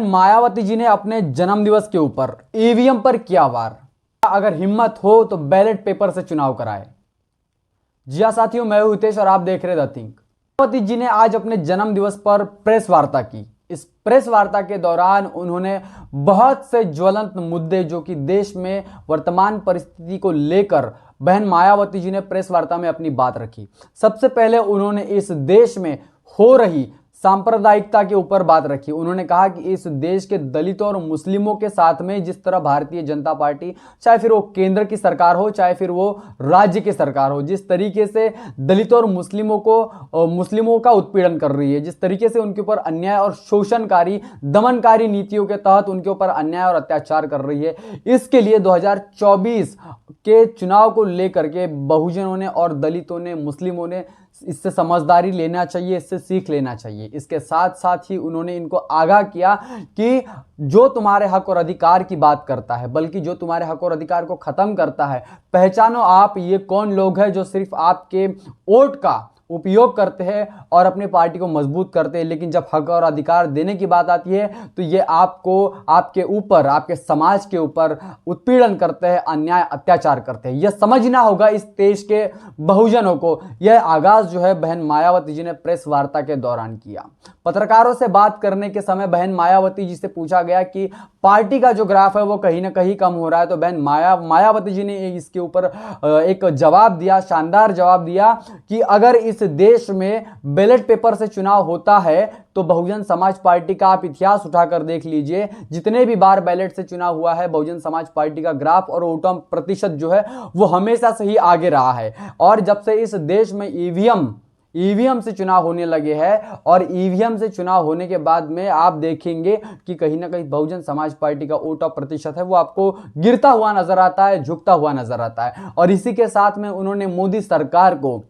मायावती जी ने अपने जन्मदिवस के ऊपर ईवीएम पर किया वार। अगर हिम्मत हो तो बैलेट पेपर से चुनाव कराए। जी हाँ साथियों, मैं हूं हितेश और आप देख रहे द थिंक। मायावती जी ने आज अपने जन्मदिवस पर प्रेस वार्ता की। इस प्रेस वार्ता के दौरान उन्होंने बहुत से ज्वलंत मुद्दे जो कि देश में वर्तमान परिस्थिति को लेकर बहन मायावती जी ने प्रेस वार्ता में अपनी बात रखी। सबसे पहले उन्होंने इस देश में हो रही सांप्रदायिकता के ऊपर बात रखी। उन्होंने कहा कि इस देश के दलितों और मुस्लिमों के साथ में जिस तरह भारतीय जनता पार्टी, चाहे फिर वो केंद्र की सरकार हो चाहे फिर वो राज्य की सरकार हो, जिस तरीके से दलितों और मुस्लिमों का उत्पीड़न कर रही है, जिस तरीके से उनके ऊपर अन्याय और शोषणकारी दमनकारी नीतियों के तहत उनके ऊपर अन्याय और अत्याचार कर रही है, इसके लिए 2024 के चुनाव को लेकर के बहुजनों ने और दलितों ने, मुस्लिमों ने इससे समझदारी लेना चाहिए, इससे सीख लेना चाहिए। इसके साथ साथ ही उन्होंने इनको आगाह किया कि जो तुम्हारे हक और अधिकार की बात करता है, बल्कि जो तुम्हारे हक और अधिकार को खत्म करता है, पहचानो आप ये कौन लोग हैं जो सिर्फ आपके वोट का उपयोग करते हैं और अपनी पार्टी को मजबूत करते हैं, लेकिन जब हक और अधिकार देने की बात आती है तो ये आपको, आपके ऊपर, आपके समाज के ऊपर उत्पीड़न करते हैं, अन्याय अत्याचार करते हैं। यह समझना होगा इस देश के बहुजनों को। यह आगाज जो है बहन मायावती जी ने प्रेस वार्ता के दौरान किया। पत्रकारों से बात करने के समय बहन मायावती जी से पूछा गया कि पार्टी का जो ग्राफ है वो कहीं ना कहीं कम हो रहा है, तो बहन मायावती जी ने इसके ऊपर एक जवाब दिया, शानदार जवाब दिया कि अगर इस देश में बैलेट पेपर से चुनाव होता है तो बहुजन समाज पार्टी का आप इतिहास उठाकर देख लीजिए, जितने भी बार बैलेट से चुनाव हुआ है बहुजन समाज पार्टी का ग्राफ और वोट प्रतिशत जो है वो हमेशा से ही आगे रहा है। और जब से इस देश में ईवीएम से चुनाव होने लगे हैं और ईवीएम से चुनाव होने के बाद में आप देखेंगे कि कहीं ना कहीं बहुजन समाज पार्टी का वोट प्रतिशत है वो आपको गिरता हुआ नजर आता है, झुकता हुआ नजर आता है। और इसी के साथ में उन्होंने मोदी सरकार को,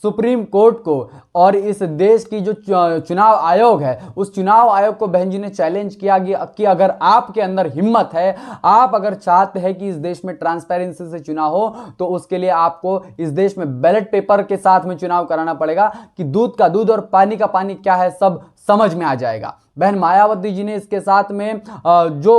सुप्रीम कोर्ट को और इस देश की जो चुनाव आयोग है उस चुनाव आयोग को बहन जी ने चैलेंज किया कि अगर आपके अंदर हिम्मत है, आप अगर चाहते हैं कि इस देश में ट्रांसपेरेंसी से चुनाव हो, तो उसके लिए आपको इस देश में बैलेट पेपर के साथ में चुनाव कराना पड़ेगा कि दूध का दूध और पानी का पानी क्या है सब समझ में आ जाएगा। बहन मायावती जी ने इसके साथ में जो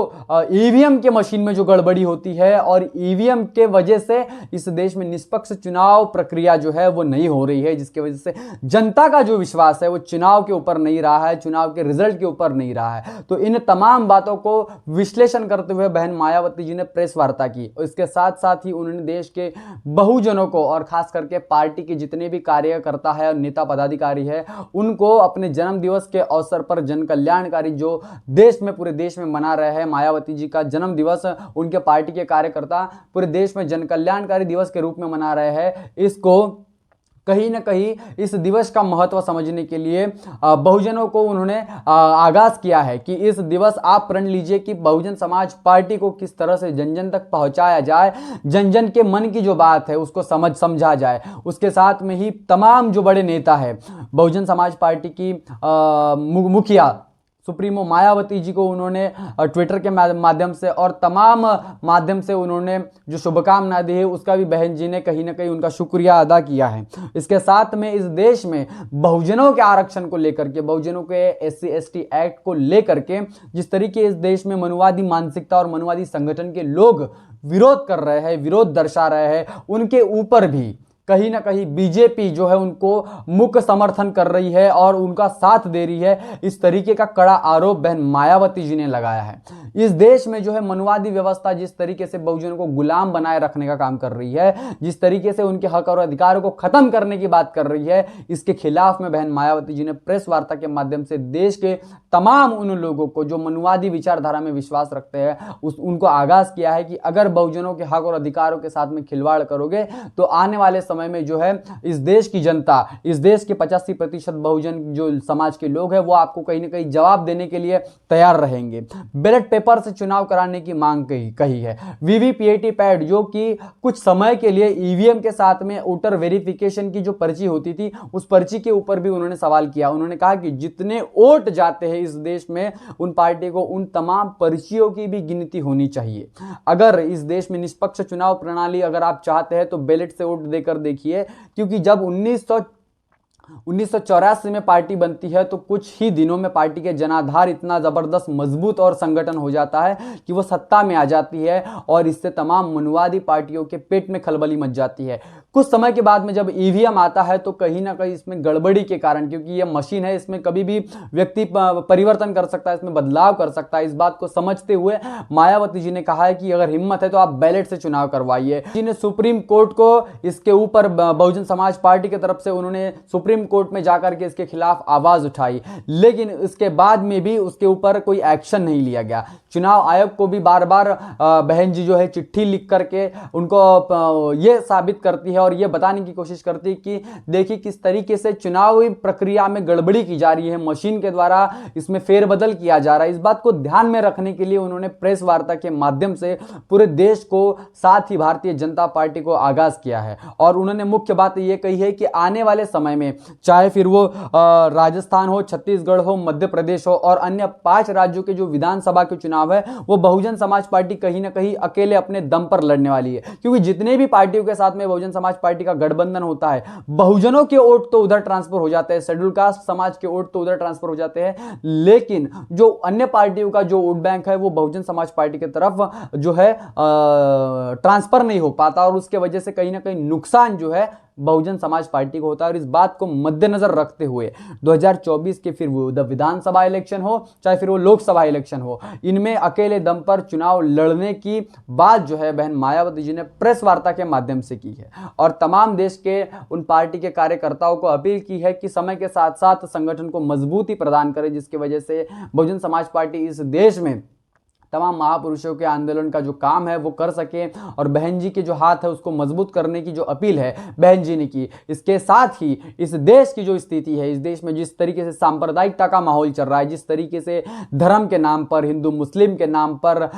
ईवीएम के मशीन में जो गड़बड़ी होती है और ईवीएम के वजह से इस देश में निष्पक्ष चुनाव प्रक्रिया जो है वो नहीं हो रही है, जिसकी वजह से जनता का जो विश्वास है वो चुनाव के ऊपर नहीं रहा है, चुनाव के रिजल्ट के ऊपर नहीं रहा है। तो इन तमाम बातों को विश्लेषण करते हुए बहन मायावती जी ने प्रेस वार्ता की। इसके साथ साथ ही उन्होंने देश के बहुजनों को और खास करके पार्टी के जितने भी कार्यकर्ता है और नेता पदाधिकारी है उनको अपने जन्म दिवस के अवसर पर जन कल्याणकारी जो देश में, पूरे देश में मना रहे हैं, मायावती जी का जन्म दिवस उनके पार्टी के कार्यकर्ता पूरे देश में जन कल्याणकारी दिवस के रूप में मना रहे हैं। इसको कहीं ना कहीं इस दिवस का महत्व समझने के लिए बहुजनों को उन्होंने आगाज किया है कि इस दिवस आप प्रण लीजिए कि बहुजन समाज पार्टी को किस तरह से जन जन तक पहुंचाया जाए, जन जन के मन की जो बात है उसको समझा जाए। उसके साथ में ही तमाम जो बड़े नेता है बहुजन समाज पार्टी की मुखिया सुप्रीमो मायावती जी को उन्होंने ट्विटर के माध्यम से और तमाम माध्यम से उन्होंने जो शुभकामनाएं दी है उसका भी बहन जी ने कहीं ना कहीं उनका शुक्रिया अदा किया है। इसके साथ में इस देश में बहुजनों के आरक्षण को लेकर के, बहुजनों के SC/ST एक्ट को लेकर के जिस तरीके इस देश में मनुवादी मानसिकता और मनुवादी संगठन के लोग विरोध कर रहे हैं, विरोध दर्शा रहे हैं, उनके ऊपर भी कहीं ना कहीं बीजेपी जो है उनको मुख्य समर्थन कर रही है और उनका साथ दे रही है। इस तरीके का कड़ा आरोप बहन मायावती जी ने लगाया है। इस देश में जो है मनुवादी व्यवस्था जिस तरीके से बहुजनों को गुलाम बनाए रखने का काम कर रही है, जिस तरीके से उनके हक और अधिकारों को खत्म करने की बात कर रही है, इसके खिलाफ में बहन मायावती जी ने प्रेस वार्ता के माध्यम से देश के तमाम उन लोगों को जो मनुवादी विचारधारा में विश्वास रखते हैं उनको आगाज किया है कि अगर बहुजनों के हक और अधिकारों के साथ में खिलवाड़ करोगे तो आने वाले समय में जो है इस देश की जनता, इस देश के 85% बहुजन जो समाज के लोग हैं वो आपको कहीं ना कहीं जवाब देने के लिए तैयार रहेंगे। बैलेट पेपर से चुनाव कराने की मांग कही है। वीवीपीएटी पैड जो कि कुछ समय के लिए ईवीएम के साथ में वोटर वेरिफिकेशन की जो पर्ची होती थी उस पर्ची के ऊपर भी उन्होंने सवाल किया। उन्होंने कहा कि जितने वोट जाते हैं इस देश में उन पार्टी को उन तमाम पर्चियों की भी गिनती होनी चाहिए। अगर इस देश में निष्पक्ष चुनाव प्रणाली अगर आप चाहते हैं तो बैलेट से वोट देकर देखिए, क्योंकि जब 1984 में पार्टी बनती है तो कुछ ही दिनों में पार्टी के जनाधार इतना जबरदस्त मजबूत और संगठन हो जाता है कि वो सत्ता में आ जाती है और इससे तमाम मनुवादी पार्टियों के पेट में खलबली मच जाती है। कुछ समय के बाद में जब ईवीएम आता है तो कहीं ना कहीं इसमें गड़बड़ी के कारण, क्योंकि ये मशीन है, इसमें कभी भी व्यक्ति परिवर्तन कर सकता है, इसमें बदलाव कर सकता है। इस बात को समझते हुए मायावती जी ने कहा है कि अगर हिम्मत है तो आप बैलेट से चुनाव करवाइए। जी ने सुप्रीम कोर्ट को इसके ऊपर बहुजन समाज पार्टी की तरफ से उन्होंने सुप्रीम कोर्ट में जाकर के इसके खिलाफ आवाज उठाई, लेकिन इसके बाद में भी उसके ऊपर कोई एक्शन नहीं लिया गया। चुनाव आयोग को भी बार बार बहन जी जो है चिट्ठी लिख करके उनको ये साबित करती है और ये बताने की कोशिश करती है कि देखिए किस तरीके से चुनावी प्रक्रिया में गड़बड़ी की जा रही है, मशीन के द्वारा इसमें फेरबदल किया जा रहा है। इस बात को ध्यान में रखने के लिए उन्होंने प्रेस वार्ता के माध्यम से पूरे देश को, साथ ही भारतीय जनता पार्टी को आगाज किया है। और उन्होंने मुख्य बात यह कही है कि आने वाले समय में चाहे फिर वो राजस्थान हो, छत्तीसगढ़ हो, मध्य प्रदेश हो और अन्य 5 राज्यों के जो विधानसभा के चुनाव है वो बहुजन समाज पार्टी कहीं ना कहीं अकेले अपने दम पर लड़ने वाली है। क्योंकि जितने भी पार्टियों के साथ में बहुजन समाज पार्टी का गठबंधन होता है, बहुजनों के वोट तो उधर ट्रांसफर हो जाते हैं, शेड्यूल कास्ट समाज के वोट तो उधर ट्रांसफर हो जाते हैं, लेकिन जो अन्य पार्टियों का जो वोट बैंक है वो बहुजन समाज पार्टी की तरफ जो है ट्रांसफर नहीं हो पाता और उसके वजह से कहीं ना कहीं नुकसान जो है बहुजन समाज पार्टी को होता है। और इस बात को मद्देनजर रखते हुए 2024 के फिर वो विधानसभा इलेक्शन हो चाहे फिर वो लोकसभा इलेक्शन हो, इनमें अकेले दम पर चुनाव लड़ने की बात जो है बहन मायावती जी ने प्रेस वार्ता के माध्यम से की है और तमाम देश के उन पार्टी के कार्यकर्ताओं को अपील की है कि समय के साथ साथ संगठन को मजबूती प्रदान करें, जिसकी वजह से बहुजन समाज पार्टी इस देश में तमाम महापुरुषों के आंदोलन का जो काम है वो कर सके और बहन जी के जो हाथ है उसको मजबूत करने की जो अपील है बहन जी ने की। इसके साथ ही इस देश की जो स्थिति है, इस देश में जिस तरीके से सांप्रदायिकता का माहौल चल रहा है, जिस तरीके से धर्म के नाम पर, हिंदू मुस्लिम के नाम पर,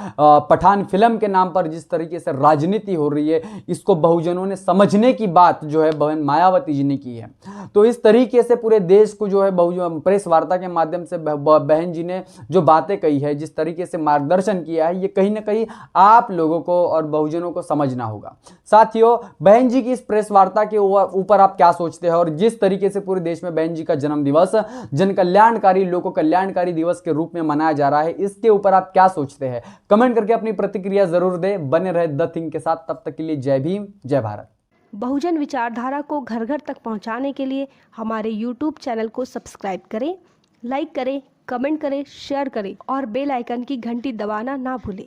पठान फिल्म के नाम पर जिस तरीके से राजनीति हो रही है, इसको बहुजनों ने समझने की बात जो है बहन मायावती जी ने की है। तो इस तरीके से पूरे देश को जो है प्रेस वार्ता के माध्यम से बहन जी ने जो बातें कही है, जिस तरीके से मार्गदर्शन किया है, ये कहीं ना कहीं आप लोगों को और बहुजनों को समझना होगा। साथियों, बहन जी की इस प्रेस वार्ता के ऊपर आप क्या सोचते हैं और जिस तरीके से पूरे देश में बहन जी का जन्म दिवस जन कल्याणकारी, लोक कल्याणकारी दिवस के रूप में मनाया जा रहा है, इसके ऊपर आप क्या सोचते हैं? कमेंट करके अपनी प्रतिक्रिया जरूर दें। बने रहे द थिंक के साथ, तब तक के लिए जय भीम, जय भारत। बहुजन विचारधारा को घर घर तक पहुंचाने के लिए हमारे YouTube चैनल को सब्सक्राइब करें, लाइक करें, कमेंट करें, शेयर करें और बेल आइकन की घंटी दबाना ना भूलें।